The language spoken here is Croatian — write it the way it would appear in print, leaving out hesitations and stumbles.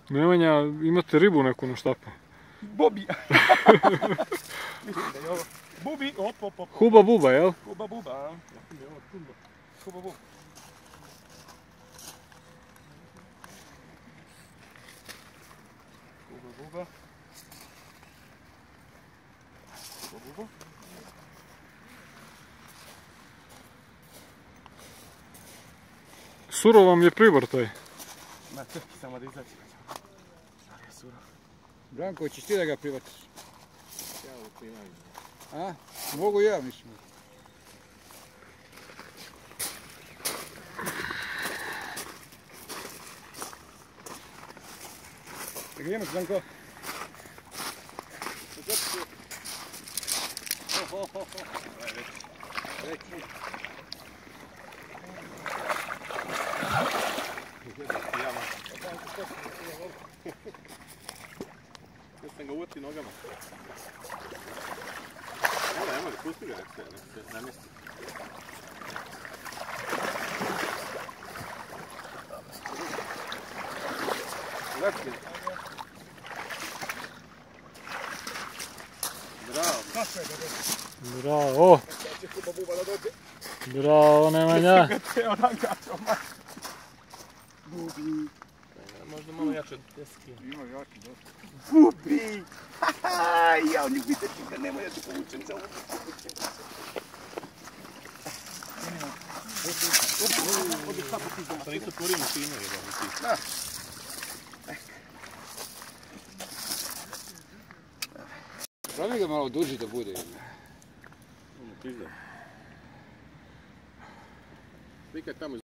Nemanja, imate ribu neku na štapu? Bobi! Mislim da je ovo. Bubi, op. Huba buba, jel? Huba buba, a? Huba buba. Huba buba. Surov vam je pribor taj. Ma čekaj, samo da izaći. Sad je surov. Branko, hoćeš ti da ga privatiš? Ja u primanju. A? Mogu ja, mislim. Gdje imaš, Branko? Ja sam ga uvati nogama. Evo, pusti ga, nek se namjesti. Lepši. Bravo. Kako je da dođe? Bravo. Sad će Huba buba da dođe. Bravo, Nemanja. Ceo dan gačo, ma. Bubi. Možda malo jače od deski. Ima jaki dosta. Bubi! Haha, ja od njih vidjeti da nema, ja ti povučem za ovu. Odi šta po pizdama. To nisu tvorimo fino jedan ti. Da. Pravi ga malo duži da bude. Pizda. Slikaj tamo